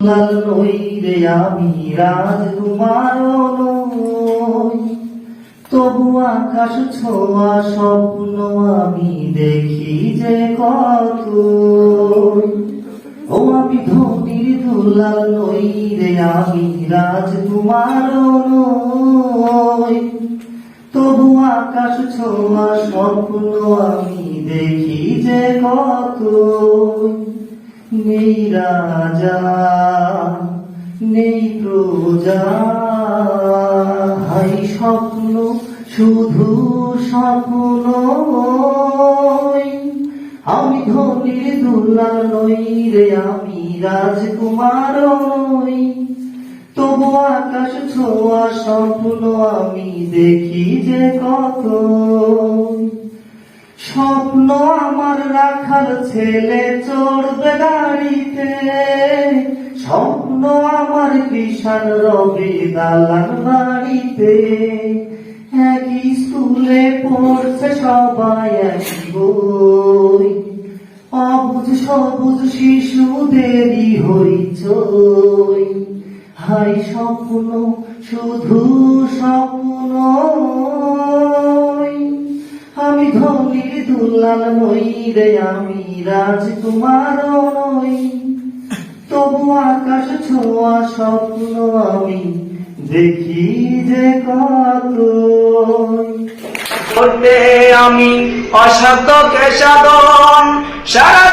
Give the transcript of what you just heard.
নই রে আমি রাজকুমার নই, তবু আকাশ ছোঁয়া স্বপ্ন আমি দেখি যে কত। ও আমি ধনির দুলাল নই রে আমি রাজকুমার নই, তবু আকাশ ছোঁয়া স্বপ্ন আমি দেখি যে কত। নেই রাজা নেই প্রজা, হাই স্বপ্ন শুধু স্বপ্ন। আমি ধনির দুলাল নই রে আমি রাজকুমার নই, তবু আকাশ ছোঁয়া স্বপ্ন আমি দেখি যে কত। স্বপ্ন আমার রাখার ছেলে চড়বে গাড়িতে, স্বপ্ন আমার কিষান রবি দালান বাড়িতে। একই স্কুলে পড়ছে সবাই একই বই, অবুঝ সবুজ শিশুদেরই হইচই। হাই স্বপ্ন শুধু স্বপ্ন, আমি ধনির দুলাল নই রে আমি রাজকুমার নই, তবু আকাশ ছোঁয়া স্বপ্ন আমি দেখি যে কত। করতে আমি অসাধ্য কে সাধন সারা